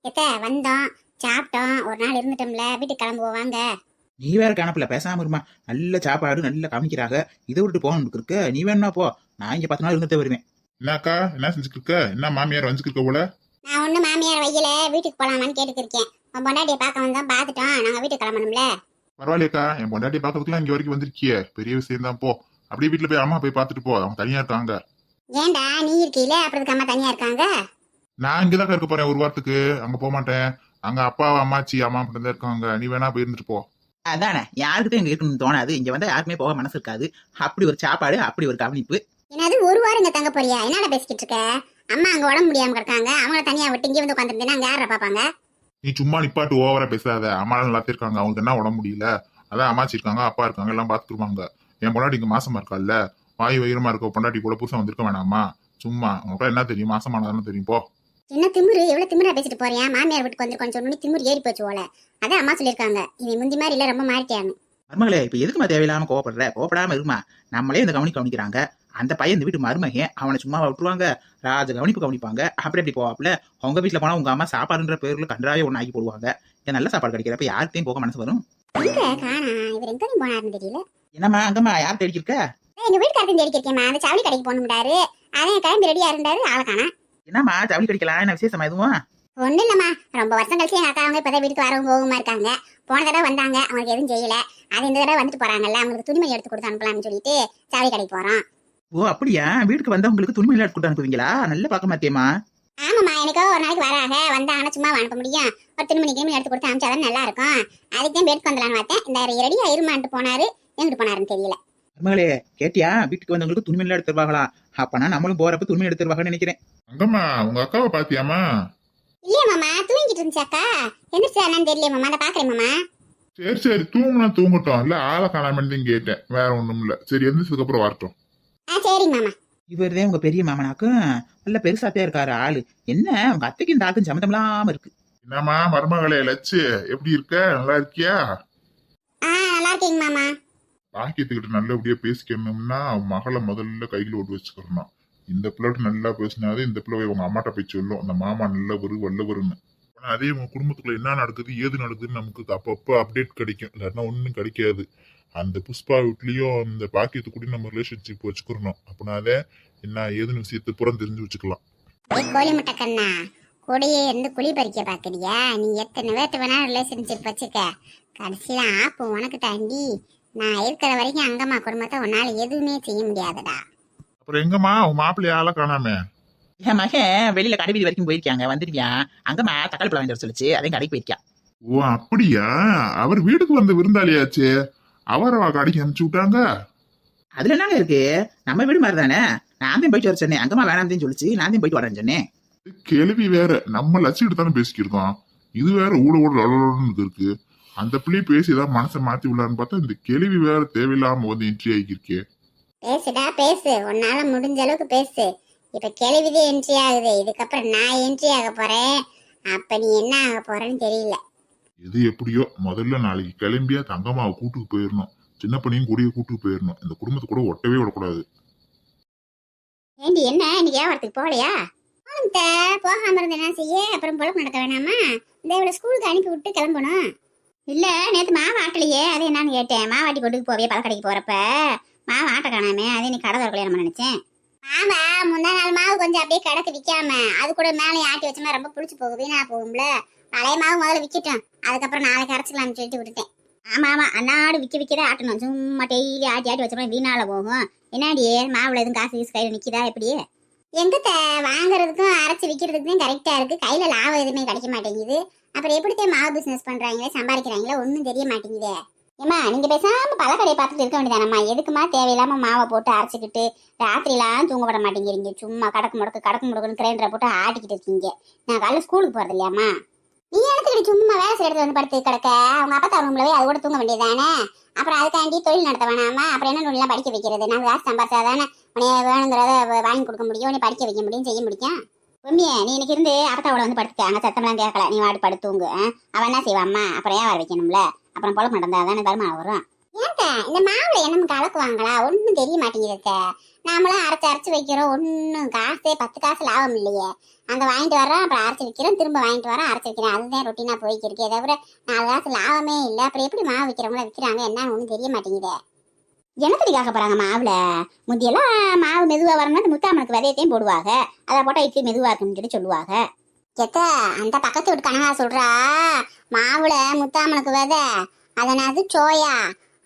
எத்த வந்தோம், சாப்பிட்டோம், ஒரு நாள் இருந்துட்டோம்ல, வீட்டுக்கு கிளம்புவோம் வாங்க. நீ வேற கணப்புல பேசாம இருமா. நல்ல சாப்பாடு நல்லா கவனிக்கிறாங்க. இதை விட்டு போகணும் இருக்கு. நீ வேணா போ. நான் இங்க 10 நாள் இருந்துட்டே வருவேன். என்னக்கா என்ன செஞ்சுட்டு இருக்க? என்ன மாமியார் வந்துருக்க போல? நான் ஒண்ணு மாமியார் வையல, வீட்டுக்கு போலாமான்னு கேட்டுட்டு இருக்கேன். உன் பொண்டாட்டியை பார்க்க வந்தோம், பார்த்துட்டோம், நாங்க வீட்டுக்கு கிளம்பணும்ல. பரவாயில்லையக்கா, என் பொண்டாட்டி பாக்கிறதுக்குலாம் இங்க வரைக்கும் வந்திருக்கியே, பெரிய விஷயம் தான். போ அப்படியே வீட்டுல போய் அம்மா போய் பார்த்துட்டு போ, அவங்க தனியா இருக்காங்க. ஏன்டா நீ இருக்கீல, அப்புறம் இதுக்கு அம்மா தனியா இருக்காங்க? நான் இங்கதான் இருக்க போறேன் ஒரு வாரத்துக்கு, அங்க போக மாட்டேன். அங்க அப்பா அம்மாச்சி அம்மா மட்டும் தான் இருக்காங்க. நீ வேணா போய் இருந்துட்டு போ. அதானே, யாருக்கிட்ட இங்க இருக்கணும்னு தோணாது. இங்க வந்தா யாருக்குமே போக மனசு இருக்காது. அப்படி ஒரு சாப்பாடு, அப்படி ஒரு கவனிப்பு. என்னது ஒரு வாரம் இங்க தங்க போறியா? என்னடா பேசிக்கிட்டு இருக்க? அம்மா அங்க உடம்பு முடியாம கிடக்காங்க, அவங்கள தனியா விட்டு இங்க வந்து உட்காந்துருந்தேன்னா அங்க யார பாப்பாங்க? நீ சும்மா நிப்பாட்டு, ஓவரா பேசாத. அம்மா நல்லா இருக்காங்க, அவங்களுக்கு என்ன உடம்பு முடியல. அதான் அம்மாச்சி இருக்காங்க, அப்பா இருக்காங்க, எல்லாம் பாத்துருவாங்க. என் பொண்டாட்டி இங்க மாசமா இருக்கால்ல, வாயு வயிறமா இருக்க பொண்டாட்டி கூட புதுசா வந்திருக்க வேணாமா? சும்மா உனக்கு என்ன தெரியும்? மாசமானதானே தெரியும். போ. என்ன திமிரு, எவ்வளவு திமிரா பேசிட்டு போறியா? மாமியார் வீட்டுக்கு வந்து கொஞ்சம் சொன்னி திமிரு ஏறி போச்சு போல. அதான் அம்மா சொல்லியிருக்காங்க, இவன் முந்தி மாதிரி இல்ல, ரொம்ப மாறிட்டியான்னு. மருமகளே, இப்ப எதுக்குமா தேவையில்லாம கோவப்படுற? கோவப்படாம இருமா. நம்மளே இந்த கவனிக்கிறாங்க. அந்த பையன் இந்த வீட்டு மருமகன், அவனை சும்மா விட்டுருவாங்க? ராஜ கவனிப்பாங்க. அப்படி எப்படி போவாப்ல? உங்க வீட்டுல போனா உங்க அம்மா சாப்பாடுன்ற பேர்ல கன்றாவே ஒண்ணு ஆக்கி போடுவாங்க. ஏன் நல்ல சாப்பாடு கிடைக்கிறப்ப யார்கிட்டையும் போக மனசு வரும்? எங்க காணா, இவர் எங்க போனாருன்னு தெரியல. என்னம்மா அங்கம்மா யார் தேடி இருக்க? எங்க வீட்டுக்காரத்தையும் தேடி இருக்கேம்மா. அந்த ஜவுளி கடைக்கு போகணும்டாரு, அதான் கிளம்பி ரெடியா இருந்தாரு, ஆளை காணா. என்னம்மா ஜவுளி கடிக்கலாம்? என்ன விசேஷமா எதுவும்? ஒண்ணு இல்லம்மா, ரொம்ப வருஷம் கழிச்சு எங்க அக்கா அவங்க இப்பதான் வீட்டுக்கு வரவும் போகுமா இருக்காங்க. போன தடவை வந்தாங்க, அவங்களுக்கு எதுவும் செய்யல. அது இந்த தடவை வந்துட்டு போறாங்கல்ல, அவங்களுக்கு துணிமணி எடுத்து கொடுத்து அனுப்பலாம்னு சொல்லிட்டு ஜவுளி கடைக்கு போறோம். ஓ அப்படியா? வீட்டுக்கு வந்தவங்களுக்கு துணிமணி எடுத்து கொடுத்து அனுப்புவீங்களா? நல்ல பழக்கமா இருக்கேம்மா. ஆமாம்மா, எனக்கோ ஒரு நாளைக்கு வராக, வந்தாங்கன்னா சும்மா அனுப்ப முடியும். ஒரு துணிமணி எடுத்து கொடுத்து அனுப்பிச்சாதான் நல்லா இருக்கும். அதுக்கு தான் எடுத்து வந்துடலான்னு பார்த்தேன். இந்த ரெடியா இருமான்ட்டு போனாரு, எங்கிட்டு போனாருன்னு தெரியல. மருமகளே, கேட்டியா? வீட்டுக்கு வந்தவங்களுக்கு துணிமணி எடுத்து தருவாங்களா? அப்பனா நம்மளும் போறப்ப துணிமணி எடுத்து தருவாங்கன்னு நினைக்கிறேன். அங்கம்மா உங்க அக்காவை பாத்தியாமா? இல்லையா மாமா, தூங்கிட்டு இருந்துச்சாக்கா. எந்திரிச்சா என்னன்னு தெரியல மாமா, அதை பாக்குறேன் மாமா. சரி சரி, தூங்குனா தூங்கட்டும். இல்ல ஆளை காணாமன்னு கேட்டேன், வேற ஒண்ணும் இல்ல. சரி எந்திரிச்சதுக்கு அப்புறம் வரட்டும். சரிங்க மாமா. இவர்தான் உங்க பெரிய மாமனாக்கும் நல்ல பெருசாத்தே இருக்காரு ஆளு. என்ன உங்க அத்தைக்கு இந்த ஆளுக்கும் சம்மந்தம் இல்லாம இருக்கு. என்னம்மா மருமகளே லட்சு, எப்படி இருக்க? நல்லா இருக்கியா? நல்லா இருக்கீங்க மாமா. பாக்கியத்துக்கிட்ட நல்லபடியா பேசிக்கணும்னா மகளை முதல்ல கையில ஓட்டு வச்சுக்கணும். இந்த பிள்ளைகிட்ட நல்லா பேசினாதே இந்த பிள்ளை உங்க அம்மாட்ட போய் சொல்லும், அந்த மாமா நல்லவரு வல்லவருன்னு. ஆனா அதே உங்க குடும்பத்துக்குள்ள என்ன நடக்குது ஏது நடக்குதுன்னு நமக்கு அப்பப்போ அப்டேட் கிடைக்கும், இல்லைன்னா ஒன்றும் கிடைக்காது. அந்த புஷ்பா வீட்லயும் இந்த பாக்கியத்துக்கூடயும் நம்ம ரிலேஷன்ஷிப் வச்சுக்கிறணும். அப்படின்னாதே என்ன ஏதுன்னு விஷயத்தை புறம் தெரிஞ்சு வச்சுக்கலாம். கோழி முட்டை கண்ணா, கூடையே இருந்து குழி பறிக்க பாக்குறியா? நீ எத்தனை பேர்த்து வேணா ரிலேஷன்ஷிப் வச்சுக்க, கடைசியில ஆப்பு உனக்கு தாண்டி. நான் இருக்கிற வரைக்கும் அங்கம்மா குடும்பத்தை உன்னால எதுவுமே செய்ய முடியாதுடா. அப்புறம் எங்கம்மா உன் மாப்பிள்ளைய ஆள காணாம? என் மகன் வெளியில கடை வீதி வரைக்கும் போயிருக்காங்க, வந்துருவியான். அங்கம்மா தக்காளி பழம் வாங்கி சொல்லிச்சு, அதையும் கடைக்கு போயிருக்கான். ஓ அப்படியா? அவர் வீட்டுக்கு வந்த விருந்தாளியாச்சே, அவரை கடைக்கு அனுப்பிச்சு விட்டாங்க. அதுல என்னங்க இருக்கு? நம்ம வீடு மாதிரி தானே. நான் தான் போயிட்டு வர சொன்னேன், அங்கம்மா வேணாம் சொல்லிச்சு, நான் தான் போயிட்டு வரேன்னு சொன்னேன். கேள்வி வேற, நம்ம லட்சிட்டு தானே பேசிக்கிருக்கோம். இது வேற ஊட ஊட லொலன்னு இருக்கு. அந்த பிள்ளைய பேசி ஏதாவது மனசை மாத்தி விடலான்னு பார்த்தா இந்த கேள்வி வேற தேவையில்லாம வந்து என்ட்ரி ஆகிருக்கே. பேசுடா பேசு, உன்னால முடிஞ்ச அளவுக்கு பேசு. இப்ப கேள்விதே என்ட்ரி ஆகுது, இதுக்கப்புறம் நான் என்ட்ரி ஆக போறேன். அப்ப நீ என்ன ஆக போறேன்னு தெரியல. எது எப்படியோ முதல்ல நாளைக்கு கிளம்பியா தங்கம்மாவை கூட்டுக்கு போயிடணும், சின்ன பையனையும் கூடிய கூட்டுக்கு போயிடணும். இந்த குடும்பத்தை கூட ஒட்டவே விடக்கூடாது. ஏண்டி என்ன இன்னைக்கு வியாபாரத்துக்கு போகலையா? போகாம இருந்து என்ன செய்ய? அப்புறம் பொழப்பு நடக்க வேணாமா? இந்த இவ்வளவு ஸ்கூலுக்கு அனுப்பி விட்டு கிளம்பணும். இல்ல நேத்து மாவு ஆட்டலையே, அது என்னன்னு கேட்டேன். மாவாட்டி கொண்டுக்கு போவே பழக்கடைக்கு போறப்ப மாவு ஆட்ட காணாமே, அதே நீ கடை திறக்கலையா நம்ம நினைச்சேன். ஆமா, முந்தா நாள் மாவு கொஞ்சம் அப்படியே கிடக்கு விற்காம, அது கூட மேலே ஆட்டி வச்சோம்னா ரொம்ப புளிச்சு போகும், வீணா போகும்ல. பழைய மாவு முதல்ல விற்கட்டும், அதுக்கப்புறம் நாளைக்கு அரைச்சிக்கலாம்னு சொல்லிட்டு விட்டுட்டேன். ஆமா ஆமா, அன்னாடு விற்க ஆட்டணும். சும்மா டெய்லி ஆட்டி ஆட்டி வச்சோம்னா வீணால போகும். என்னாடியே மாவுல எதுவும் காசு கீசு கையில நிக்குதா எப்படியே? எங்கத்த வாங்குறதுக்கும் அரைச்சி விற்கிறதுக்கும் கரெக்டா இருக்கு, கையில லாபம் எதுவுமே கிடைக்க மாட்டேங்குது. அப்புறம் எப்படித்தான் மாவு பிசினஸ் பண்றாங்களே சம்பாதிக்கிறாங்களே ஒன்னும் தெரிய மாட்டேங்குதே. ஏமா நீங்க பேசாம பழக்கடையை பார்த்துட்டு இருக்க வேண்டியதானம்மா? எதுக்குமா தேவையில்லாம மாவை போட்டு அரைச்சிக்கிட்டு ராத்திரிலாம் தூங்க விட மாட்டேங்கிறீங்க? சும்மா கடக்கு முடக்குன்னு கிரைண்டரை போட்டு ஆட்டிக்கிட்டு இருக்கீங்க. நான் காலைல ஸ்கூலுக்கு போறது இல்லையாம்மா? நீ எடுத்துக்கிட்டு சும்மா வேலை செய்யறது வந்து படுத்து கிடக்க, அவங்க அப்பா ரூம்ல போய் அது கூட தூங்க வேண்டியதானே? அப்புறம் அதுக்காண்டி தொழில் நடத்த வேணாமா? அப்புறம் என்ன நூலாம் படிக்க வைக்கிறது? நான் காசு சம்பாதிச்சாதானே உனைய வேணுங்கிறத வாங்கி கொடுக்க முடியும், உன்னை படிக்க வைக்க முடியும், செய்ய முடியும். உண்மையே நீ இன்னைக்கு இருந்து அப்பத்தாவோட வந்து படுத்துக்க, அங்கே சத்தம்லாம் கேட்கல, நீ வாடி படுத்துங்க. அவன் என்ன செய்வாம்மா? அப்புறம் ஏன் வர வைக்கணும்ல? அப்புறம் பொழப்பு நடந்தா தானே வருமானம் வரும். ஏன்டா இந்த மாவுல என்ன கலக்குவாங்களா ஒன்னும் தெரிய மாட்டேங்குது. நாமளும் அரைச்சு வைக்கிறோம், ஒன்னும் காசே 10 காசு லாபம் இல்லையே. அங்க வாங்கிட்டு வரோம், அப்புறம் அரைச்சு வைக்கிறோம், திரும்ப வாங்கிட்டு வரோம், அரைச்சு வைக்கிறேன். அதுதான் ரொட்டீனா போய்க்கு இருக்கே தவிர 4 காசு லாபமே இல்லை. அப்புறம் எப்படி மாவு விற்கிறவங்கள விற்கிறாங்க என்னன்னு ஒன்றும் தெரிய மாட்டேங்குது. எனத்தடி காக்க போறாங்க மாவுல? முந்தியெல்லாம் மாவு மெதுவா வரணும்னா அந்த முத்தாமனுக்கு விதையத்தையும் போடுவாங்க, அதை போட்டா இட்லி மெதுவா இருக்குன்னு சொல்லி சொல்லுவாங்க. எத்த அந்த பக்கத்து வீட்டு கனகா சொல்றா மாவுல முத்தாமனுக்கு விதை, அதனாது சோயா,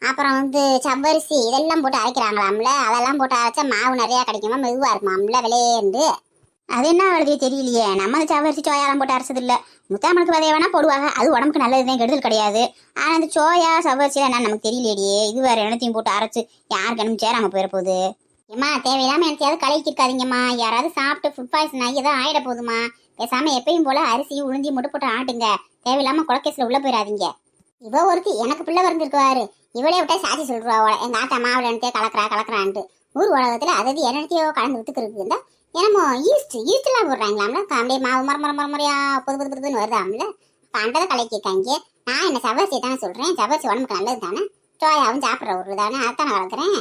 அப்புறம் சவ்வரிசி இதெல்லாம் போட்டு அரைக்கிறாங்களாம்ல. அதெல்லாம் போட்டு அரைச்சா மாவு நிறைய கிடைக்குமா, மெதுவா இருக்குமாம்ல விளையேந்து. அது என்ன வருது தெரியலையே. நம்ம அந்த சவ்வரிசி சோயாலாம் போட்டு அரைச்சது இல்ல. முத்தாமனுக்கு விதைய வேணா போடுவாங்க, அது உடம்புக்கு நல்லதுதான், கெடுதல் கிடையாது. ஆனா அந்த சோயா சவ்வரிசி என்ன நமக்கு தெரியலையே. இது வேற என்னத்தையும் போட்டு அரைச்சு யாருக்கு என்னமோ சேராம போயிட போகுது. ஏமா தேவையில்லாம எனத்தையாவது கலக்கி இருக்காதீங்கம்மா. யாராவது சாப்பிட்டு ஃபுட் பாய்சன் ஆகி ஏதாவது ஆயிட போகுதுமா. பேசாம எப்பயும் போல அரிசியும் உளுந்தி முட்டை போட்டு ஆட்டுங்க. தேவையில்லாம குளக்கேஸ்ல உள்ள போயிடாதீங்க. இவ ஒருத்தி எனக்கு பிள்ளை வந்திருக்குவாரு, இவளே விட்டா சாட்சி சொல்றாவ எங்க ஆத்தா மாவுல என்னத்தையோ கலக்குறான்ட்டு. ஊர் உலகத்துல அதாவது என்னத்தையோ கலந்து வித்துக்கு இருந்தா என்னமோ ஈஸ்ட் எல்லாம் போடுறாங்களாம்ல. அப்படியே மாவு மரமுறையா புதுன்னு வருதாம்ல. அண்டதை கலக்கிருக்காங்க. நான் என்ன சவரிசி தானே சொல்றேன், சவரிசி உடம்புக்கு நல்லது தானே, சோயாவும் சாப்பிட்ற ஒரு தானே, அதான் நான் வளர்க்குறேன்.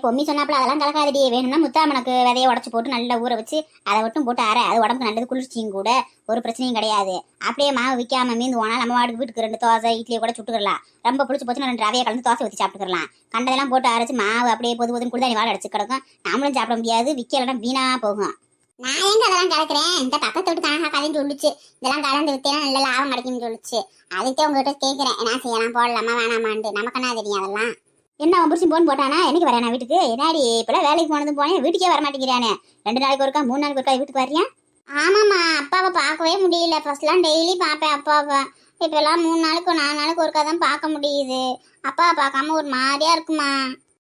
பொம்மி சொன்னாப்புல அதெல்லாம் கலக்காதடி, வேணும்னா முத்தாமனுக்கு விதையை உடச்சு போட்டு நல்லா ஊற வச்சு அதை மட்டும் போட்டு அரை, அது உடம்புக்கு நல்லது, குளிர்ச்சியும் கூட, ஒரு பிரச்சனையும் கிடையாது. அப்படியே மாவு விற்காம மீந்து போனால் நம்ம வீட்டுக்கு 2 தோசை இட்லியை கூட சுட்டுக்கலாம். ரொம்ப பிடிச்சி போச்சுன்னா 2 ரவையை கலந்து தோசை ஊற்றி சாப்பிட்டுக்கலாம். கண்டதெல்லாம் போட்டு அரைச்சு மாவு அப்படியே பொதுன்னு கூட வாழை அடிச்சு கிடக்கும், நம்மளும் சாப்பிட முடியாது, விற்கலன்னா வீணா போகும். நான் எங்க அதெல்லாம் கலக்குறேன், இந்த பக்கத்து விட்டு கணக்கா கதைன்னு சொல்லிச்சு, இதெல்லாம் கலந்து வித்தேன்னா நல்ல லாபம் கிடைக்கும்னு சொல்லிச்சு. அதுக்கே உங்ககிட்ட கேட்கிறேன், என்ன செய்யலாம், போடலாமா வேணாமான்ட்டு. நமக்கு என்ன தெரியும் அதெல்லாம். என்ன புடிச்சு போன் போட்டானா, என்னைக்கு வரேன் வீட்டுக்கு? என்னாடி இப்பெல்லாம் வேலைக்கு போனதும் போனேன், வீட்டுக்கே வரமாட்டேங்கிறானே. 2 நாளைக்கு ஒருக்கா 3 நாளைக்கு ஒருக்கா வீட்டுக்கு வரியா? ஆமாம்மா, அப்பாவை பார்க்கவே முடியல. ஃபர்ஸ்ட்லாம் டெய்லி பார்ப்பேன் அப்பாவை. இப்பெல்லாம் 3 நாளைக்கு 4 நாளைக்கு ஒருக்கா தான் பார்க்க முடியுது. அப்பாவை பார்க்காம ஒரு மாதிரியா இருக்குமா.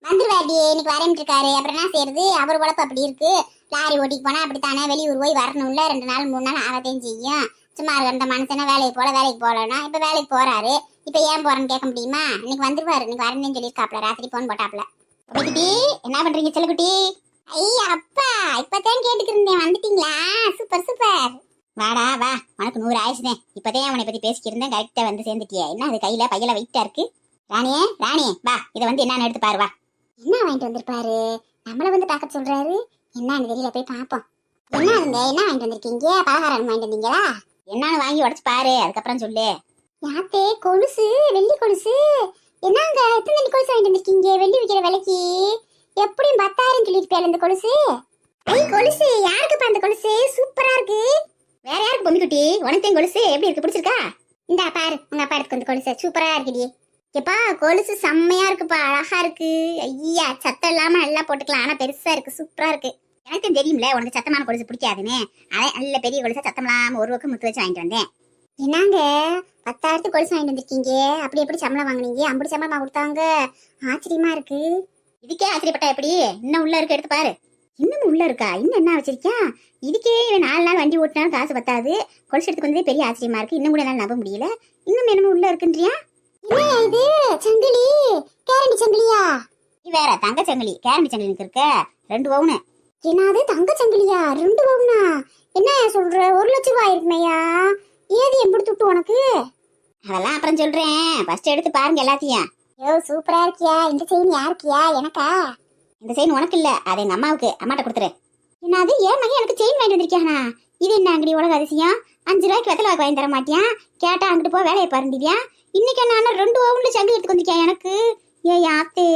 வந்துருவாடி, இன்னைக்கு வரேன்ட்டு இருக்காரு. அப்புறம் என்ன செய்யறது, அவர் உழப்பு அப்படி இருக்கு. லாரி ஓட்டிக்கு போனா அப்படித்தானே, வெளியூர் போய் வரணும்ல, 2 நாள் 3 நாள் ஆகத்தையும் செய்யும். சும்மா இருக்க மனுஷனா வேலைக்கு போகலன்னா இப்ப வேலைக்கு போறாரு. இப்ப ஏன் போறேன்னு கேட்க முடியுமா? இன்னைக்கு வந்துருவாரு, இன்னைக்கு வரேன்னு சொல்லியிருக்காப்ல, ராத்திரி போன் போட்டாப்ல. குட்டி என்ன பண்றீங்க செல்லக்குட்டி? ஐயா அப்பா, இப்பதான் கேட்டுக்கிருந்தேன், வந்துட்டீங்களா? சூப்பர். வாடா வா, உனக்கு 100 ஆயிடுச்சுதேன். இப்பதான் அவனை பத்தி பேசிக்கிட்டு இருந்தேன், கரெக்டா வந்து சேர்ந்துட்டியே. என்ன அது கையில பையில வெயிட்டா இருக்கு? ராணியே வா, இதை என்னன்னு எடுத்து பாரு வா. என்ன வாங்கிட்டு வந்திருப்பாரு, நம்மள பார்க்க சொல்றாரு. என்னன்னு தெரியல, போய் பாப்போம். என்ன வாங்கிட்டு வந்திருக்கீங்க? பலகாரம் வாங்கிட்டு வந்தீங்களா? என்னன்னு வாங்கி உடச்சு பாரு, அதுக்கப்புறம் சொல்லு. யாத்தே கொலுசு, வெள்ளி கொலுசு. என்னங்க எத்தனை கொலுசு வாங்கிட்டு வந்திருக்கீங்க? வெள்ளி விற்கிற விலைக்கு எப்படியும் 10,000 சொல்லிருப்பேன் இந்த கொலுசு. கொலுசு யாருக்குப்பா அந்த கொலுசு? சூப்பரா இருக்கு. வேற யாருக்கு பொம்மி குட்டி? உனக்கு கொலுசு எப்படி இருக்கு, பிடிச்சிருக்கா? இந்தா பாரு, உங்க அப்பா எடுத்து வந்து கொலுசு சூப்பரா இருக்குடி. எப்பா கொலுசு செம்மையா இருக்குப்பா, அழகா இருக்கு. ஐயா சத்தம் இல்லாம நல்லா போட்டுக்கலாம், ஆனா பெருசா இருக்கு, சூப்பரா இருக்கு. எனக்கு தெரியும்ல உனக்கு சத்தமான கொலுசு பிடிக்காதுன்னு, அதே நல்ல பெரிய கொலுசா சத்தம் இல்லாம ஒரு பக்கம் முத்து வச்சு வாங்கிட்டு வந்தேன். என்னங்க 10,000 கொலுசு வாங்கிட்டு வந்திருக்கீங்க? அப்படி எப்படி சம்பளம் வாங்குனீங்க? அப்படி சம்பளமா கொடுத்தாங்க, ஆச்சரியமா இருக்கு. இதுக்கே ஆச்சரியப்பட்டா எப்படி? இன்னும் உள்ள இருக்கு, எடுத்து பாரு. இன்னும் உள்ள இருக்கா? இன்னும் என்ன வச்சிருக்கியா? இதுக்கே 4 நாள் வண்டி ஓட்டினாலும் காசு பத்தாது, கொலுசு எடுத்துக்கு வந்ததே பெரிய ஆச்சரியமா இருக்கு. இன்னும் கூட என்னால நம்ப முடியல, இன்னும் என்னமோ உள்ள இருக்குன்றியா? இது சங்கிலி, கேரண்டி சங்கிலியா? இது வேற தங்க சங்கிலி, கேரண்டி சங்கிலி இருக்க 2 பவுனு. என்னது தங்க சங்கிலியா? 2 பவுனா? என்ன சொல்ற, 1 லட்சம் ரூபாய் இருக்குமையா? ஏது எப்படி துட்டு உனக்கு? அதெல்லாம் அப்புறம் சொல்றேன், ஃபர்ஸ்ட் எடுத்து பாருங்க எல்லாத்தையும். சூப்பரா இருக்கியா. இந்த செயின் யாருக்கியா? எனக்கா? இந்த செயின் உனக்கு இல்ல, அது எங்க அம்மாவுக்கு, அம்மாட்ட கொடுத்துரு. என்னது ஏன் மகன் எனக்கு செயின் வாங்கிட்டு வந்திருக்கியானா? இது என்ன அங்கடி உலக அதிசயம்? 5 ரூபாய்க்கு வெத்தலை வாங்கி தர மாட்டியா? கேட்டா அங்கிட்டு போ வேலையை பாருண்டியா? இன்னைக்கு என்ன 2 பவுன்ல சங்கிலி எடுத்து வந்திருக்கியா எனக்கு? ஏ ஆத்தே,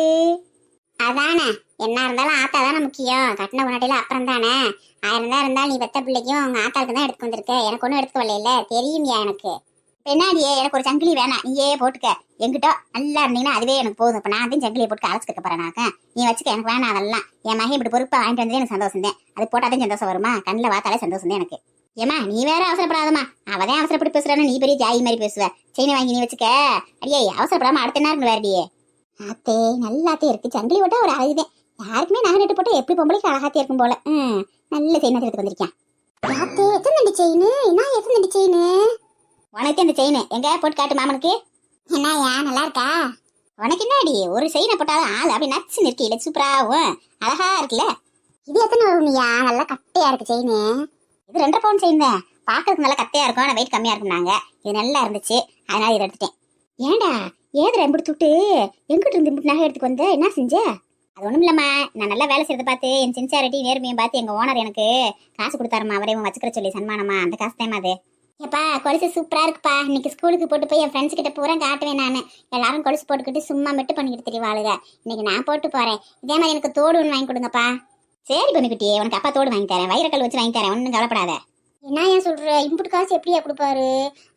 அதானே என்ன இருந்தாலும் ஆத்தா தானே முக்கியம், கட்டின முன்னாடியில அப்புறம் தானே. 1000 தான் இருந்தாலும் நீ பெத்த பிள்ளைக்கும் உங்க ஆத்தாவுக்கு தான் எடுத்து வந்திருக்க, எனக்கு ஒன்றும் எடுத்து வரல, தெரியுமியா எனக்கு. பெண்ணாடியே எனக்கு ஒரு சங்கிலி வேணாம், நீயே போட்டுக்க. என்கிட்ட நல்லா இருந்தீங்கன்னா அதுவே எனக்கு போதும். இப்ப நான் தான் சங்கிலியை போட்டு அழைச்சிக்க போறேனாக்க, நீ வச்சுக்க, எனக்கு வேணாம் அதெல்லாம். என் மகன் இப்படி பொறுப்பா வாங்கிட்டு வந்ததே எனக்கு சந்தோஷம் தான். அது போட்டாதான் சந்தோஷம் வருமா? கண்ணில் வாத்தாலே சந்தோஷம் தான் எனக்கு. ஏமா நீ வேற அவசரப்படாதமா, அவதான் அவசரப்பட்டு பேசுறான்னு நீ பெரிய ஜாயி மாதிரி பேசுவ. செயினை வாங்கி நீ வச்சுக்க. அடியே அவசரப்படாம அடுத்த நேரம் வேறடியே. ஆத்தே நல்லாத்தே இருக்கு, சங்கிலி போட்டா ஒரு அழகுதே. யாருக்குமே நகை நட்டு போட்டா எப்படி பொம்பளைக்கு அழகாத்தே இருக்கும் போல. நல்ல செயினை எடுத்து வந்திருக்கேன். ஆத்தே எத்தனை செயின்? நான் எத்தனை செயின்? உனக்கு இந்த செயின் எங்க போட்டு காட்டு மாமனுக்கு. என்னயா நல்லா இருக்கா? உனக்கு என்னடி ஒரு செயினை போட்டாலும் ஆள் அப்படி நச்சு நிற்கல, சூப்பராகவும் அழகா இருக்குல்ல. இது எத்தனை வரும்யா? நல்லா கட்டையா இருக்கு செயின். இது 2.5 பவுன் செயின் தான், பாக்கிறதுக்கு நல்லா கட்டையா இருக்கும், ஆனா வெயிட் கம்மியா இருக்கும். நாங்க இது நல்லா இருந்துச்சு, அதனால இதை எடுத்துட்டேன். ஏண்டா ஏதுடா இப்படி துட்டு எங்கிட்ட இருந்து இப்படி நகை எடுத்துக்கு வந்த என்ன செஞ்ச? அது ஒண்ணும் இல்லம்மா, நான் நல்லா வேலை செய்யறத பார்த்து என் சின்சியாரிட்டி நேர்மையை பார்த்து எங்க ஓனர் எனக்கு காசு கொடுத்தாருமா, அவரே வச்சுக்கிற சொல்லி சன்மானமா, அந்த காசு தான் அது. ஏப்பா கொலுசு சூப்பரா இருக்குப்பா. இன்னைக்கு ஸ்கூலுக்கு போட்டு போய் என் ஃப்ரெண்ட்ஸ் கிட்ட பூரா காட்டுவேன். நான் எல்லாரும் கொலுசு போட்டுக்கிட்டு சும்மா மெட்டு பண்ணிக்கிட்டு தெரியவாளுங்க. இன்னைக்கு நான் போட்டு போறேன். இதே மாதிரி எனக்கு தோடு ஒன்று வாங்கி கொடுங்கப்பா. சரி பொண்ணுக்குட்டியே, உனக்கு அப்பா தோடு வாங்கி தரேன், வைரக்கல் வச்சு வாங்கி தரேன், ஒன்றும் கவலைப்படாத. என்னையா சொல்ற, இம்புட்டு காசு எப்படியா கொடுப்பாரு?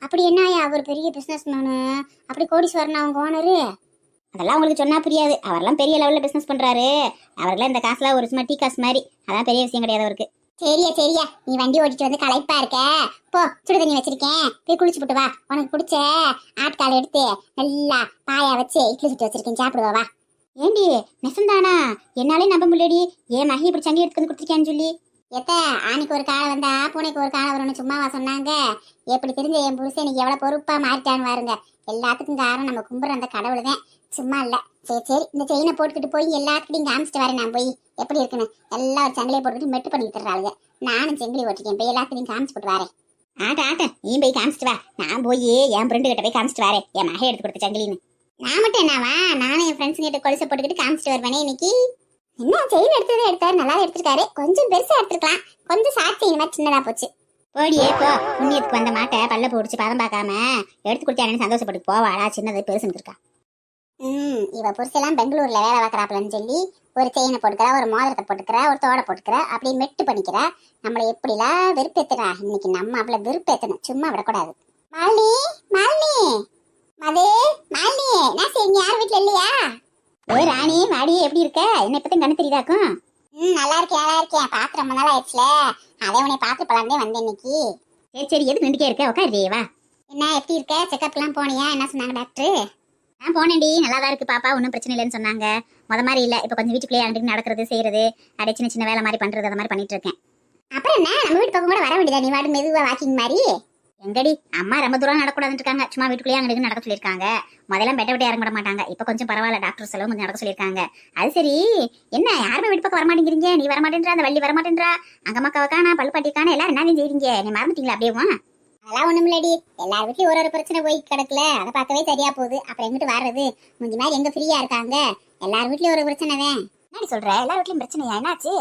அப்படி என்னையா அவர் பெரிய பிசினஸ் மேனு, அப்படி கோடீஸ்வரன் அவங்க ஓனரு? அதெல்லாம் உங்களுக்கு சொன்னா புரியாது. அவரெல்லாம் பெரிய லெவல்ல பிசினஸ் பண்றாரு. அவரெல்லாம் இந்த காசுலாம் ஒரு சும்மா டீ காசு மாதிரி, அதான் பெரிய விஷயம் கிடையாது அவருக்கு. சரியா சரியா, நீ வண்டி ஓட்டிட்டு வந்து களைப்பா இருக்க, போ சுடு தண்ணி வச்சிருக்கேன், போய் குளிச்சு போட்டு வா. உனக்கு பிடிச்ச ஆட்கால் எடுத்து நல்லா பாயா வச்சு இட்லி சுட்டு வச்சிருக்கேன், சாப்பிடுவா வா. ஏண்டி நெசந்தானா? என்னாலே நம்ப முடியடி, ஏன் மகி இப்படி சங்கி எடுத்து வந்து கொடுத்துருக்கேன்னு சொல்லி. எத்த ஆணிக்கு ஒரு காலம் வந்தா பூனைக்கு ஒரு காலம் வரும்னு சும்மாவா சொன்னாங்க? எப்படி தெரிஞ்ச என் புருஷன் இன்னைக்கு எவ்வளவு பொறுப்பா மாறிட்டான்னு பாருங்க. எல்லாத்துக்கும் காரணம் நம்ம கும்புற அந்த கடவுள் தான், சும்மா இல்ல. சரி சரி, இந்த செயினை போட்டுக்கிட்டு போய் எல்லாத்துக்கிட்டையும் காமிச்சிட்டு வரேன். நான் போய் எப்படி இருக்குன்னு எல்லாம் ஒரு சங்கிலியை போட்டுக்கிட்டு மெட்டு பண்ணிட்டு தர்றாளுங்க. நானும் செங்கிலி ஓட்டிருக்கேன், போய் எல்லாத்துக்கிட்டையும் காமிச்சு போட்டு வரேன். ஆட்ட நீ போய் காமிச்சிட்டு வா, நான் போய் என் ஃப்ரெண்டு கிட்ட போய் காமிச்சிட்டு வரேன் என் மகை எடுத்து கொடுத்த சங்கிலின்னு. நான் மட்டும் என்னவா, நானும் என் ஃப்ரெண்ட்ஸ் கிட்ட கொலுசை போட்டுக்கிட்டு காமிச்சிட்டு வருவேனே இன்னைக்கு. என்ன செயின் எடுத்ததே எடுத்தாரு, நல்லா எடுத்துருக்காரு. கொஞ்சம் பெருசா எடுத்துருக்கலாம், கொஞ்சம் ஷார்ட் செயின் மாதிரி சின்னதா போச்சு. போடியே போ, புண்ணியத்துக்கு வந்த மாட்டை பல்ல போடிச்சு பதம் பார்க்காம எடுத்து கொடுத்தா சந்தோஷப்பட்டு போவாளா, சின்னது பெருசுன்னு இருக்கா. இவ புருஷெல்லாம் பெங்களூர்ல வேலை பார்க்கறாப்லன்னு சொல்லி ஒரு செயினை போட்டுக்கிறா, ஒரு மோதிரத்தை போட்டுக்கிறா, ஒரு தோடை போட்டுக்கிறா, அப்படியே மெட்டு பண்ணிக்கிறா. நம்மளை எப்படிலாம் வெறுப்பேத்துறா. இன்னைக்கு நம்ம அவளை வெறுப்பேத்தணும், சும்மா விடக்கூடாது. மாலினி மாலினி மதே மாலினி, நான் சரி யார் வீட்டுல இல்லையா? ஏ ராணி மாடி, எப்படி இருக்க? என்ன இப்பதான் கண்ணு தெரியுதாக்கும்? நல்லா இருக்கேன் நல்லா இருக்கேன், பார்த்து ரொம்ப நாள் ஆயிடுச்சுல, அதே உன்னை பார்த்து பலாந்தே வந்தேன் இன்னைக்கு. சரி சரி, எதுக்கு நின்றுக்கே இருக்க, உட்காரு வா. என்ன எப்படி இருக்க? செக்அப்லாம் போனியா? என்ன சொன்னாங்க டாக்டர்? நான் போனேன்டி, நல்லா தான் இருக்கு பாப்பா, ஒன்றும் பிரச்சனை இல்லைன்னு சொன்னாங்க. மாதிரி இல்லை, இப்போ கொஞ்சம் வீட்டுக்குள்ளேயே அங்கிட்டு நடக்கிறது செய்யறது, அப்படியே சின்ன சின்ன வேலை மாதிரி பண்றது, அந்த மாதிரி பண்ணிட்டு இருக்கேன். அப்புறம் என்ன, நம்ம வீட்டு பக்கம் கூட வர வேண்டியதா? நீ வாடு மெதுவா வாக்கிங் மாதிரி. எங்கடி அம்மா ரொம்ப தூரம் நடக்கூடாதுன்னு இருக்காங்க, சும்மா வீட்டுக்குள்ளேயே அங்கிட்டு நடக்க சொல்லியிருக்காங்க. முதல்ல பெட்ட விட்டு இறங்க மாட்டாங்க, இப்போ கொஞ்சம் பரவாயில்ல, டாக்டர் செலவு கொஞ்சம் நடக்க சொல்லியிருக்காங்க. அது சரி, என்ன யாருமே வீட்டு பக்கம் வரமாட்டேங்கிறீங்க? நீ வரமாட்டேன்றா, அந்த வள்ளி வரமாட்டேன்றா, அங்கம்மாக்காவுக்கான பல்லுப்பாட்டிக்கான எல்லாரும் என்ன செய்றீங்க? நீ மறந்துட்டீங்களா அப்படியேவா? அதெல்லாம் ஒண்ணும் இல்லடி, எல்லார் வீட்லயும் ஒரு பிரச்சனை போய் கிடக்கல, அதை பார்க்கவே சரியா போகுது. அப்புறம் எங்கிட்டு வர்றது? முந்தி மாதிரி எங்க ஃப்ரீயா இருக்காங்க? எல்லார் வீட்லயும் ஒரு பிரச்சனை தான். என்ன சொல்ற, எல்லார் வீட்லயும் பிரச்சனையா? என்னாச்சு?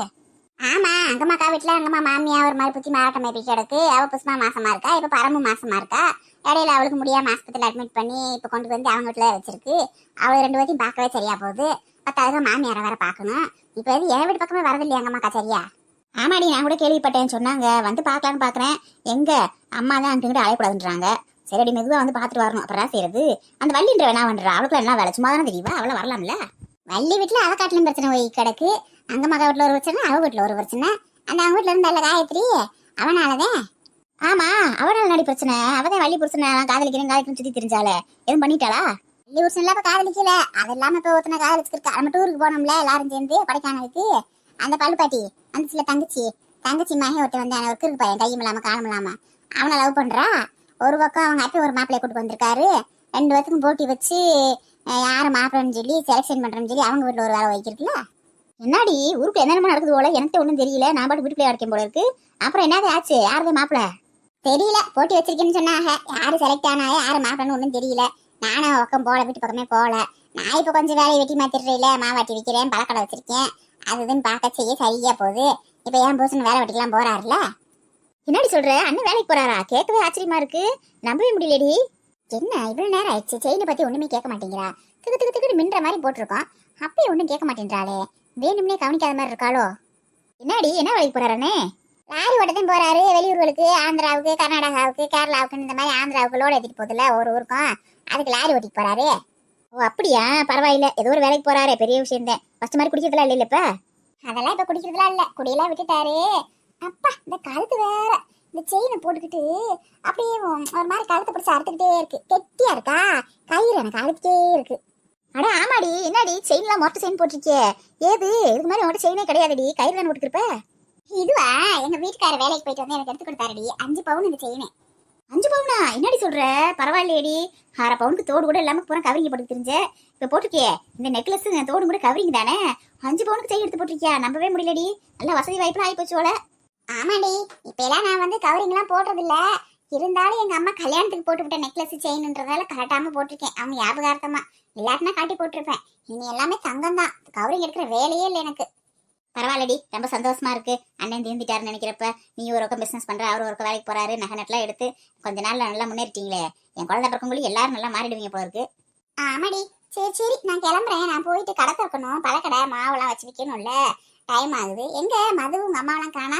ஆமா, அங்கம்மாக்கா வீட்டுல அங்கம்மா மாமியா ஒரு மாதிரி புத்தி மாவட்டம் போய் கிடக்கு. அவ புஷ்மா மாசமா இருக்கா, இப்ப பரமு மாசமா இருக்கா. இடையில அவளுக்கு முடியாம ஆஸ்பத்திரியில அட்மிட் பண்ணி இப்ப கொண்டு வந்து அவங்க வீட்டுல வச்சிருக்கு. அவளை 2 பேத்தையும் பார்க்கவே சரியா போகுது. பத்தாவது மாமியார வேற பாக்கணும். இப்ப எது என் வீட்டு பக்கமே வரது இல்லையா அங்கம்மாக்கா? சரியா? ஆமாடி, நான் கூட கேள்விப்பட்டேன்னு சொன்னாங்க, வந்து பாக்கலான்னு பாக்குறேன். எங்க அம்மா தான் அங்கிட்ட அழையக்கூடாதுன்றாங்க. சரிடி மெதுவா வந்து பாத்துட்டு வரணும், அப்புறம் செய்யறது. அந்த வள்ளின்ற என்ன பண்றா? அவளுக்குள்ள என்ன வேலை? சும்மா தானே தெரியவா, அவளை வரலாம்ல. வள்ளி வீட்டுல அவ காட்டிலும் பிரச்சனை போய் கிடக்கு. அங்க மகா வீட்டுல ஒரு பிரச்சனை, அவ வீட்டுல ஒரு பிரச்சனை. அந்த அவங்க வீட்டுல இருந்தால காயத்ரி, அவனாலதான். ஆமா, அவனால நடி பிரச்சனை. அவதான் வள்ளி புருஷனை காதலிக்கிறேன் சுத்தி தெரிஞ்சாலே எதுவும் பண்ணிட்டாளா? வள்ளி புருஷன் இப்ப காதலிக்கல, அது இல்லாம இப்ப ஒருத்தனை காதலிச்சிருக்கா. நம்ம டூருக்கு போனோம்ல எல்லாரும் சேர்ந்து கொடைக்கானலுக்கு, அந்த பல்லுப்பாட்டி அந்த சில தங்கச்சி மகன் ஒருத்த வந்து ஒரு கிருக்கு பையன், கையும் இல்லாம காலம் இல்லாம அவனை லவ் பண்றா. ஒரு பக்கம் அவங்க அப்பா ஒரு மாப்பிள்ளைய கூட்டு வந்திருக்காரு. 2 பேத்துக்கும் போட்டி வச்சு யாரு மாப்பிள்ளைன்னு சொல்லி செலக்ஷன் பண்றேன்னு சொல்லி அவங்க வீட்டுல ஒரு வேலை வைக்கிறதுல. என்னடி ஊருக்கு என்னென்னமோ நடக்குது போல, எனக்கு ஒன்றும் தெரியல. நான் பாட்டு வீட்டுக்குள்ளே அடைக்கும் போல இருக்கு. அப்புறம் என்னது ஆச்சு? யாருதே மாப்பிள்ள தெரியல, போட்டி வச்சிருக்கேன்னு சொன்னாங்க. யாரு செலக்ட் ஆனா யாரு மாப்பிள்ளன்னு ஒன்றும் தெரியல. நானும் பக்கம் போல, வீட்டு பக்கமே போல. நான் இப்ப கொஞ்சம் வேலையை வெட்டி மாத்திடுறேன், மாவாட்டி விற்கிறேன், பழக்கடை வச்சிருக்கேன், அதுன்னு பார்க்க செய்ய சரியா போகுது. இப்ப என் புருஷன் வேலை வெட்டிக்கலாம் போறாருல. என்னடி சொல்ற? அண்ணன் வேலைக்கு போறாரா? கேட்கவே ஆச்சரியமா இருக்கு, நம்பவே முடியலடி. என்ன இவ்வளவு நேரம் ஆயிடுச்சு, செயினை பத்தி ஒண்ணுமே கேட்க மாட்டேங்கிறா. திக்கு மின்ற மாதிரி போட்டிருக்கோம், அப்பயே ஒண்ணும் கேட்க மாட்டேன்றாளே. வேணும்னே கவனிக்காத மாதிரி இருக்காளோ? என்னடி என்ன வேலைக்கு போறாரனே? லாரி ஓட்டத்தையும் போறாரு, வெளியூர்களுக்கு, ஆந்திராவுக்கு, கர்நாடகாவுக்கு, கேரளாவுக்கு, இந்த மாதிரி ஆந்திராவுக்கு லோடு ஏற்றிட்டு போதில்ல ஒரு ஊருக்கும், அதுக்கு லாரி ஓட்டிட்டு போறாரு. ஓ அப்படியா, பரவாயில்ல, ஏதோ ஒரு வேலைக்கு போறாரு, பெரிய விஷயம் தான். ஃபர்ஸ்ட் மாதிரி குடிக்கிறதுலாம் இல்ல இப்ப? அதெல்லாம் இப்ப குடிக்கிறதுலாம் இல்ல, குடியெல்லாம் விட்டுட்டாரு. அப்பா இந்த கழுத்து வேற, இந்த செயினை போட்டுக்கிட்டு அப்படியே ஒரு மாதிரி கழுத்தை பிடிச்சி அறுத்துக்கிட்டே இருக்கு. கெட்டியா இருக்கா கயிறு, எனக்கு அழுத்துட்டே இருக்கு. அட ஆமாடி, என்னடி செயின்லாம் மொட்டை செயின் போட்டிருக்கே? ஏது இதுக்கு மாதிரி உங்கள்கிட்ட செயினே கிடையாதுடி, கயிறு தானே போட்டுருப்ப? இதுவா, எங்க வீட்டுக்கார வேலைக்கு போயிட்டு வந்து எனக்கு எடுத்து கொடுத்தாருடி. 5 பவுன் இந்த செயினு. 5 பவுனா? என்னடி சொல்ற? பரவாயில்லையடி, 1/2 பவுனுக்கு தோடு கூட இல்லாம பூரா கவரிங்க போட்டு தெரிஞ்ச. இப்ப போட்டிருக்கே இந்த நெக்லஸ் தோடு கூட கவரிங் தானே, 5 பவுனுக்கு செயின் எடுத்து போட்டிருக்கியா? நம்பவே முடியலடி, நல்ல வசதி வாய்ப்புலாம் ஆகி போச்சு போல. ஆமாடி, இப்ப எல்லாம் நான் வந்து கவரிங் எல்லாம் போடுறது இல்ல, இருந்தாலும் எங்க அம்மா கல்யாணத்துக்கு போட்டுவிட்ட நெக்லஸ் செயின்ன்றதால கட்டாம போட்டிருக்கேன். அவங்க ஞாபகார்த்தமா எல்லாருன்னா காட்டி போட்டிருப்பேன். இனி எல்லாமே தங்கம் தான். கவரிங் எடுக்கிற வேலையே இல்லை எனக்கு. பரவாயில்லடி, ரொம்ப சந்தோஷமா இருக்கு. அண்ணன் தீர்ந்துட்டாருன்னு நினைக்கிறப்ப நீ ஒரு பக்கம் பிசினஸ் பண்ற, அவர் ஒரு வேலைக்கு போறாரு, நகை நெட்லாம் எடுத்து கொஞ்ச நாள்ல நல்லா முன்னேறிட்டீங்களே. என் குழந்தை பிறக்கவங்களும் எல்லாரும் நல்லா மாறிடுவீங்க போல இருக்கு. ஆமாடி, சரி சரி நான் கிளம்புறேன். நான் போயிட்டு கடை திறக்கணும், பழக்கடை மாவுலாம் வச்சு விற்கணும்ல, டைம் ஆகுது. எங்க மது உங்க அம்மாவெல்லாம் காணா?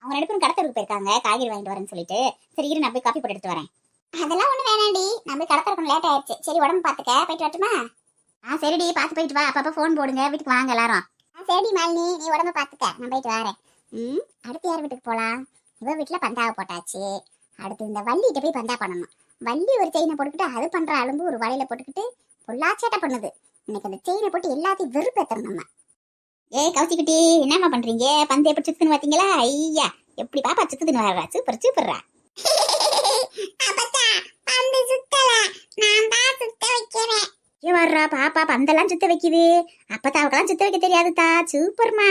அவங்க 2 பேரும் கடை திறக்க போயிருக்காங்க, காய்கறி வாங்கிட்டு வரேன்னு சொல்லிட்டு. சரி இரு, நான் போய் காஃபி போட்டு எடுத்து வரேன். அதெல்லாம் ஒண்ணு வேணாண்டி, நான் போய் கடை திறக்கணும், லேட் ஆயிடுச்சு. சரி உடம்பு பாத்துக்க, போயிட்டு வரட்டுமா? சரிடி, பாத்து போயிட்டு வா. அப்பப்ப போன் போடுங்க, வீட்டுக்கு வாங்க எல்லாரும். சரிடி மாலினி, நீ உடம்ப பாத்துக்க, நான் போயிட்டு வரேன். அடுத்து யார் வீட்டுக்கு போலாம்? இவ வீட்டுல பந்தாவை போட்டாச்சு. அடுத்து இந்த வள்ளிகிட்ட போய் பந்தா பண்ணணும். வள்ளி ஒரு செயினை போட்டுக்கிட்டு அது பண்ற அலும்பு ஒரு வலையில போட்டுக்கிட்டு பொல்லாச்சேட்டை பண்ணுது. இன்னைக்கு அந்த செயினை போட்டு எல்லாத்தையும் வெறுப்பேத்துறோம் நம்ம. கவுச்சிக்கிட்டி, என்னம்மா பண்றீங்க? பந்து எப்படி சுத்துன்னு பாத்தீங்களா? ஐயா, எப்படி பாப்பா சுத்துதுன்னு வர்றா? சூப்பர் சூப்பர்ரா. வர்றா பாப்பா பந்தெல்லாம் சுத்த வைக்குது. அப்பத்தாவுக்கெல்லாம் சுத்த வைக்க தெரியாதுதா. சூப்பர்மா.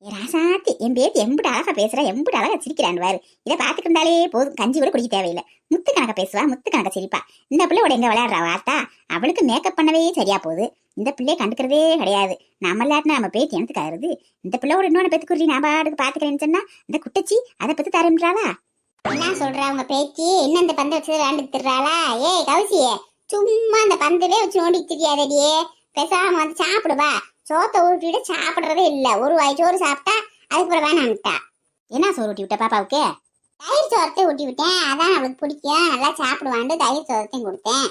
ராசாத்தி, என் பேத்தி எம்பிட்டு அழகா பேசுறா, எம்பிட்டு அழகா சிரிக்கிறான் பாரு. இதை பாத்துட்டு இருந்தாலே போதும், கஞ்சி கூட குடிக்க தேவையில்லை. முத்து கணக்க பேசுவா, முத்து கணக்க சிரிப்பா. இந்த பிள்ளையோட எங்க விளையாடுறா வார்த்தா? அவளுக்கு மேக்கப் பண்ணவே சரியா போகுது. இந்த பிள்ளைய கண்டுக்கிறதே கிடையாது. நம்ம இல்லாட்டினா நம்ம பேத்தி எனக்கு ஆயிருது. இந்த பிள்ளையோட இன்னொன்னு பெத்துக்குறி நான் பாட்டுக்கு பாத்துக்கிறேன்னு சொன்னா இந்த குட்டச்சி அதை பத்தி தரேன்றாளா? என்ன சொல்றா உங்க பேத்தி? என்ன இந்த பந்தை வச்சு விளையாண்டு திடுறாளா? ஏய் கவுசியே, சும்மா அந்த பந்தவே வச்சு நோண்டி தெரியாதடியே. பேசாம வந்து சாப்பிடுவா. சோத்தை ஊட்டிட்டு சாப்பிடுறதே இல்ல. ஒரு வாய் சோறு சாப்பிட்டா அதுக்கப்புறம் வேணாம்ட்டா. என்ன சோறு ஊட்டி விட்ட பாப்பாவுக்கு? தயிர் சோறத்தை ஊட்டி விட்டேன். அதான் அவளுக்கு பிடிக்கும், நல்லா சாப்பிடுவான்னு தயிர் சோறத்தையும் கொடுத்தேன்.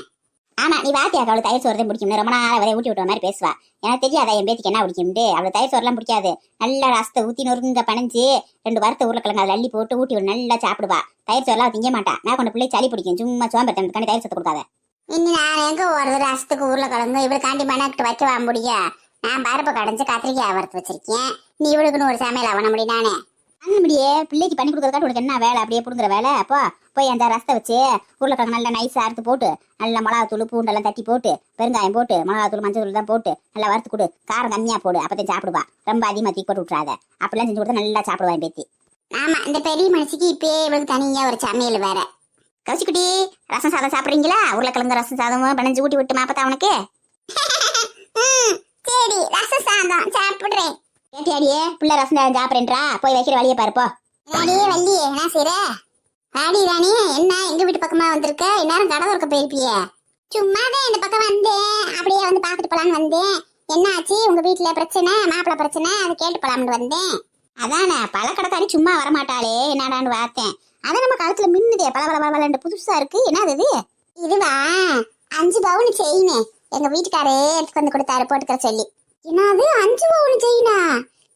ஆமா, நீ வாத்தியாக்கு அவளுக்கு தயிர் சோறத்தையும் பிடிக்கும்னு ரொம்ப நாள் வரைய ஊட்டி விட்ட மாதிரி பேசுவா. எனக்கு தெரியாதா என் பேத்திக்கு என்ன பிடிக்கும்ட்டு? அவளுக்கு தயிர் சோறுலாம் பிடிக்காது. நல்லா ரசத்தை ஊத்தி நொறுங்க பனைஞ்சு 2 வறுத்த உருளைக்கிழங்கு அதில் அள்ளி போட்டு ஊட்டி விட நல்லா சாப்பிடுவா. தயிர் சோறுலாம் திங்க மாட்டா. நான் கொண்டு பிள்ளை சளி பிடிக்கும், சும்மா சோம்பேறித்தனத்துக்காண்டி தயிர் சோறு கொடுக்காத. இன்னும் நான் எங்க ஒரு ரசத்துக்கு உருளைக்கிழங்கு இவளுக்காண்டி மனக்கிட்டு வைக்கவா முடியும்? நான் பருப்பு கடைஞ்சு கத்திரிக்காய் வறுத்து வச்சிருக்கேன். நீ இவளுக்குன்னு ஒரு சமையல் அவன முடியானே முடியே. பிள்ளைக்கு பண்ணி கொடுக்கறதுக்காட்டு உனக்கு என்ன வேலை? அப்படியே புடுங்குற வேலை. அப்போ போய் அந்த ரசத்தை வச்சு உருளைக்கிழங்கு நல்லா நைஸா அறுத்து போட்டு நல்லா மிளகாத்தூள் பூண்டெல்லாம் தட்டி போட்டு பெருங்காயம் போட்டு மிளகாத்தூள் மஞ்சள் தூள் தான் போட்டு நல்லா வறுத்து கொடு. காரம் கம்மியா போடு, அப்பதான் சாப்பிடுவா. ரொம்ப அதிகமா தூக்கி போட்டு விட்டுறாத. அப்படிலாம் செஞ்சு கொடுத்தா நல்லா சாப்பிடுவான் பேத்தி. ஆமா, இந்த பெரிய மனுஷிக்கு இப்பயே இவளுக்கு தனியா ஒரு சமையல் வேற. கவுச்சிக்குட்டி, ரசம் சாதம் சாப்பிடுறீங்களா? உருளைக்கிழங்கு ரசம் சாதமும் பனஞ்சு ஊட்டி விட்டு மாப்பத்தா உனக்கு? சரி, ரசம் சாதம் சாப்பிடுறேன். கேட்டியாடியே, பிள்ளை ரசம் சாதம் சாப்பிடுறேன்றா? போய் வைக்கிற வழியை பாருப்போ. வள்ளியே, என்ன செய்ற? ராணி ராணி, என்ன எங்க வீட்டு பக்கமா வந்திருக்க? எல்லாரும் கடை இருக்க போயிருப்பியே. சும்மாதான் இந்த பக்கம் வந்தேன், அப்படியே வந்து பாத்துட்டு போலான்னு வந்தேன். என்ன ஆச்சு உங்க வீட்டுல பிரச்சனை? மாப்பிள்ள பிரச்சனை, அதை கேட்டு போலாம்னு வந்தேன். அதானே, பழக்கடைக்காரி சும்மா வரமாட்டாளே, என்னடான்னு பார்த்தேன். அதான் நம்ம காலத்துல மின்னுதே பல பல பல புதுசா இருக்கு. என்னது இதுவா? 5 பவுன் செயினு எங்க வீட்டுக்காரே எடுத்து வந்து கொடுத்தாரு போட்டுக்கிற சொல்லி. என்னது 5 பவுன் செயினா?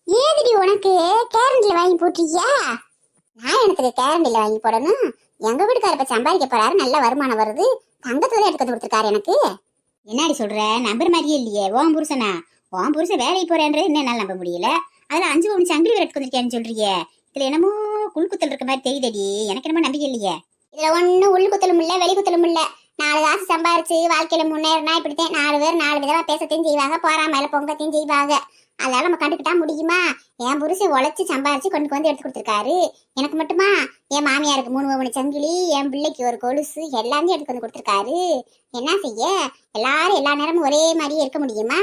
ஏதுடி உனக்கு கேரண்டில வாங்கி போட்டியா? நான் எனக்கு கேரண்டில வாங்கி போடணும். எங்க வீட்டுக்கார இப்ப சம்பாதிக்க போறாரு, நல்ல வருமானம் வருது. தங்கத்துல எடுத்து கொடுத்துருக்காரு எனக்கு. என்னடி சொல்ற? நம்பர் மாதிரியே இல்லையே. ஓம் புருஷனா? ஓம் புருஷன் வேலைக்கு போறேன்றது என்ன என்னால நம்ப முடியல. அதுல 5 பவுன் சங்கிலி வேற எடுத்து வந்துருக்கேன்னு சொல்றியே. இதுல என்னமோ குழுக்குத்தல் இருக்க மாதிரி தெரியுதடி. எனக்கு என்னமோ நம்பிக்கை இல்லையே. இதுல ஒன்னும் உள்குத்தலும் இல்ல வெளிக்குத்தலும் இல்ல. 4 காசு சம்பாரிச்சு வாழ்க்கையில முன்னேறினா இப்படித்தான் 4 பேர் 4 விதமா பேசத்தையும் செய்வாங்க, போறாமல பொங்கத்தையும் செய்வாங்க. அதனால நம்ம கண்டுக்கிட்டா முடியுமா? என் புருஷன் உழைச்சு சம்பாரிச்சு கொண்டு வந்து எடுத்து கொடுத்துருக்காரு. எனக்கு மட்டுமா? என் மாமியாருக்கு 3 பவுன் சங்கிலி, என் பிள்ளைக்கு ஒரு கொலுசு, எல்லாமே எடுத்து வந்து கொடுத்துருக்காரு. என்ன செய்ய, எல்லாரும் எல்லா நேரமும் ஒரே மாதிரியே இருக்க முடியுமா?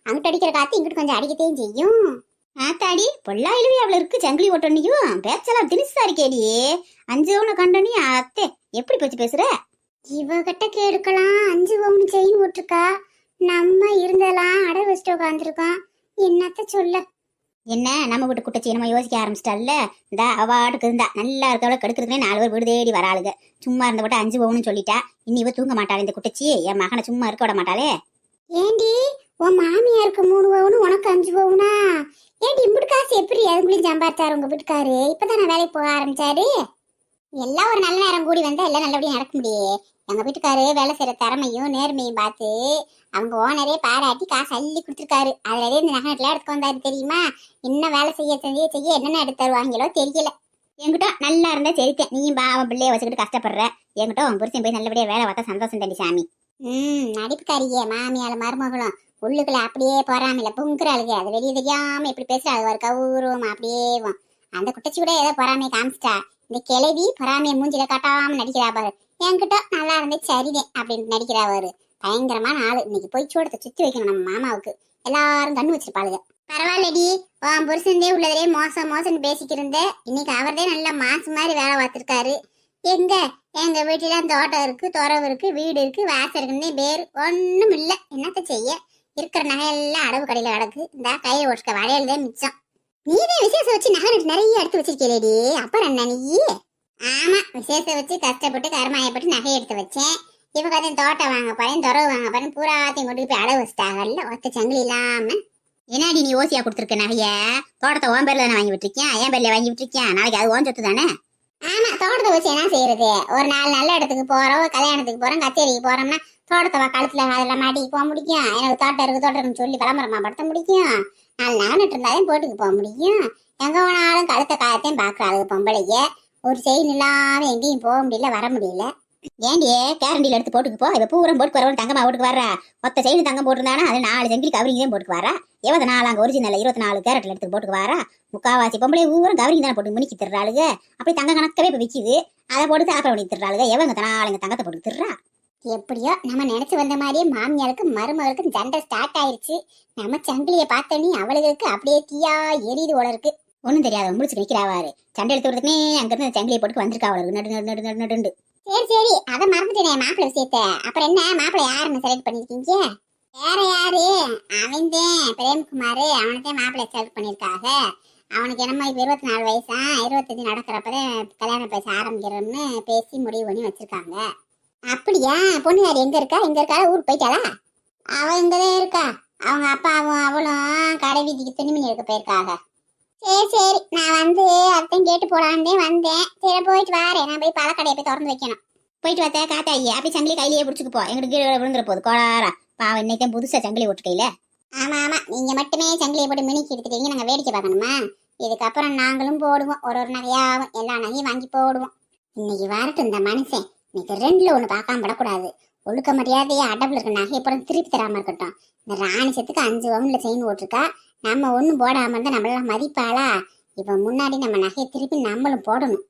அங்கிட்டு அடிக்கிற காத்து இங்கிட்டு கொஞ்சம் அடிக்கத்தையும் செய்யும். ஆத்தாடி, பொள்ளாயிலுமே அவள இருக்கு சங்கிலி ஓட்டனையும் பேச்செல்லாம் திணிசா இருக்கேடி. 5 பவுன் கண்டனி அத்தே, எப்படி பேச்சு பேசுற? இவகிட்ட கேட்கலாம். 5 பவுன் செயின் போட்டிருக்கா. நம்ம இருந்தெல்லாம் அடை வச்சுட்டு உட்காந்துருக்கோம். என்னத்த சொல்ல? என்ன நம்ம வீட்டு குட்டச்சி நம்ம யோசிக்க ஆரம்பிச்சிட்டால. இந்த அவாட்டுக்கு இருந்தா நல்லா இருக்கவளை கெடுக்கிறதுனே 4 பேர் வீடு தேடி வராளுங்க. சும்மா இருந்த விட்ட 5 பவுன்னு சொல்லிட்டா. இனி இவ தூங்க மாட்டாள் இந்த குட்டச்சி. என் மகனை சும்மா இருக்க விட மாட்டாளே. ஏண்டி உன் மாமியாருக்கு 3 பவுன், உனக்கு 5 பவுனா? ஏண்டி இப்படி காசு எப்படி அதுக்குள்ளேயும் சம்பாரிச்சாரு உங்க வீட்டுக்காரு? இப்பதான் நான் வேலைக்கு போக ஆரம்பிச்சாரு. எல்லாம் ஒரு நல்ல நேரம் கூடி வந்தா எல்லாம் நல்லபடியா நடக்க முடியே. எங்க வீட்டுக்காரு வேலை செய்யற திறமையும் நேர்மையும் பார்த்து அவங்க ஓனரே பாராட்டி காசு அள்ளி கொடுத்துருக்காரு. அதுல இந்த நகை எடுத்து வந்தாரு தெரியுமா? இன்னும் வேலை செய்ய செய்ய என்னென்ன எடுத்து தருவாங்களோ தெரியல. என்கிட்ட நல்லா இருந்தா சரித்தேன். நீயும் பாவம் பிள்ளைய வச்சுக்கிட்டு கஷ்டப்படுற. என்கிட்ட உன் புருஷன் போய் நல்லபடியா வேலை பார்த்தா சந்தோஷம் தண்டி சாமி. நடிப்புக்காரியே மாமியால மருமகளும் உள்ளுக்குள்ள அப்படியே போறாமல பொங்குறாளுங்க. அது வெளியே தெரியாம எப்படி பேசுறா? அது ஒரு கௌரவம் அப்படியே. அந்த குட்டச்சி கூட ஏதோ பொறாமையை காமிச்சிட்டா. இந்த கிளவி பொறாமைய மூஞ்சில காட்டாம நடிக்கிறா பாரு. என்கிட்ட நல்லா இருந்தே சரிதேன் அப்படின்னு நடிக்கிறா பாரு. பயங்கரமான ஆளு. இன்னைக்கு போய் சூடத்தை சுத்தி வைக்கணும் நம்ம மாமாவுக்கு. எல்லாரும் கண்ணு வச்சிருப்பாளுங்க. பரவாயில்லடி, உன் புருஷன்தே உள்ளதே மோசம் மோசம்னு பேசிக்கிட்டு இருந்த. இன்னைக்கு அவர்தே நல்ல மாசு மாதிரி வேலை பார்த்திருக்காரு. எங்க வீட்டுல தோட்டம் இருக்கு, துறவு இருக்கு, வீடு இருக்கு, வாசல் இருக்குன்னே பேரு ஒண்ணும் இல்ல. என்னத்த செய்ய, இருக்கிற நகையெல்லாம் அடவு கடையில கிடக்கு. இந்த கையில ஒட்டுக்க வளையல் தான் மிச்சம். நீதான் விசேஷம் வச்சு நகை நிறைய எடுத்து வச்சிருக்கேடி. அப்புறம் என்ன நீ? ஆமா, விசேஷம் வச்சு கஷ்டப்பட்டு கருமாயப்பட்டு நகை எடுத்து வச்சேன். இவங்க அதே தோட்டம் வாங்க போறேன், துறவு வாங்க போறேன், பூராத்தையும் கொண்டு போய் அடவு வச்சிட்டாங்கல்ல. ஒத்த சங்கிலி இல்லாம. என்னடி நீ ஓசியா கொடுத்துருக்க நகைய? தோட்டத்தை ஓன் பேர்ல தானே வாங்கி விட்டுருக்கேன், என் பேர்ல வாங்கி விட்டுருக்கேன். நாளைக்கு அது ஓன் சொத்து தானே. ஆமா, தோட்டத்தை வச்சு என்ன செய்யறது? ஒரு 4 நல்ல இடத்துக்கு போறோம், கல்யாணத்துக்கு போறோம், கச்சேரிக்கு போறோம்னா தோட்டத்தை கழுத்துல அதெல்லாம் மாட்டிக்கு போக முடியும். எனக்கு தோட்டம் இருக்குன்னு சொல்லி விளம்பரமா படுத்த முடியும். 4 நகை இருந்தாலும் போட்டுக்கு போக முடியும். எங்க போனாலும் கழுத்த காலத்தையும் பாக்குறாளுங்க பொம்பளைய. ஒரு செயின் இல்லாம எங்கேயும் போக முடியல, வர முடியல. ஏண்டியே கேரண்டில எடுத்து போட்டுக்கு போ. இப்ப பூரம் போட்டு வரவன் தங்கமா போட்டுக்கு வர்றா. மொத்த செயின் தங்கம் போட்டுருந்தானா அது 4 செங்கிலி கவரிங் தான் போட்டுக்கு வரா. 24 ஒரிஜினல் 24 கேரட்ல எடுத்து போட்டுக்கு வரா. முக்காவாசி பொம்பளை ஊரம் கவரிங் தானே போட்டு முனிக்கி திடுறாளுங்க. அப்படி தங்க கணக்கவே இப்ப விக்குது. அதை போட்டு சாப்பிட பண்ணி திடுறாளுங்க. எவங்க தனாலுங்க தங்கத்தை போட்டு திடுறா. எப்படியோ நம்ம நினைச்சு வந்த மாதிரியே மாமியாருக்கும் மருமகளுக்கும் சண்டை ஸ்டார்ட் ஆயிருச்சு. நம்ம சங்கிலிய பார்த்தோன்னே அவளுக்கு அப்படியே தீயா எரியுது போல இருக்கு. ஒன்னும் தெரியாத முடிச்சு நிக்கிறாவாரு. சண்டை எடுத்து விடுறதுக்குனே அங்க இருந்து சங்கிலியை போட்டு வந்திருக்கா அவளுக்கு. நடு நடு நடு நடு நடு. சரி அதை மறந்துட்டேனே மாப்பிள்ளை விஷயத்த. அப்புறம் என்ன மாப்பிள்ளை யாருன்னு செலக்ட் பண்ணிருக்கீங்க? வேற யாரு? அவன்தேன் பிரேம்குமார். அவனத்தான் மாப்பிள்ளை செலக்ட் பண்ணிருக்காங்க. அவனுக்கு என்னமோ இப்ப 24 வயசா, 25 நடக்கிறப்பதான் கல்யாணம் பேச ஆரம்பிக்கிறோம்னு பேசி முடிவு பண்ணி வச்சிருக்காங்க. அப்படியா? பொண்ணுகாரி எங்க இருக்கா? ஊருக்கு போயிட்டாளா? அவ இங்கதான் இருக்கா. அவங்க அப்பாவும் அவளும் கடை வீதிக்கு துணிமணி எடுக்க போயிருக்காங்க. சரி நான் அத்தையும் கேட்டு போலான்னு வந்தேன். சரி போயிட்டு வாரேன். நான் போய் பழக்கடையை போய் திறந்து வைக்கணும். போயிட்டு வந்த காத்தாயி அப்படி சங்கிலி கையிலேயே பிடிச்சிக்கு போ. எங்களுக்கு கீழே விழுந்துற போகுது கோளாரா. பாவம் இன்னைக்கு புதுசா சங்கிலி ஓட்டு கையில. ஆமா நீங்க மட்டுமே சங்கிலியை போட்டு மினிக்கு எடுத்துட்டீங்க. நாங்க வேடிக்கை பார்க்கணுமா? இதுக்கப்புறம் நாங்களும் போடுவோம். ஒரு நகையாவும் எல்லா நகையும் வாங்கி போடுவோம். இன்னைக்கு வரட்டும் இந்த மனுஷன். இன்னைக்கு 2ல 1 பார்க்காம படக்கூடாது. ஒழுக்க மரியாதையே அடப்புல இருக்க நகை அப்புறம் திருப்பி தராம இருக்கட்டும். இந்த ராணிசத்துக்கு 5 பவுன்ல செயின் ஓட்டிருக்கா. நம்ம ஒண்ணும் போடாம இருந்தா நம்மளால மதிப்பாளா? இப்ப முன்னாடி நம்ம நகையை திருப்பி நம்மளும் போடணும்.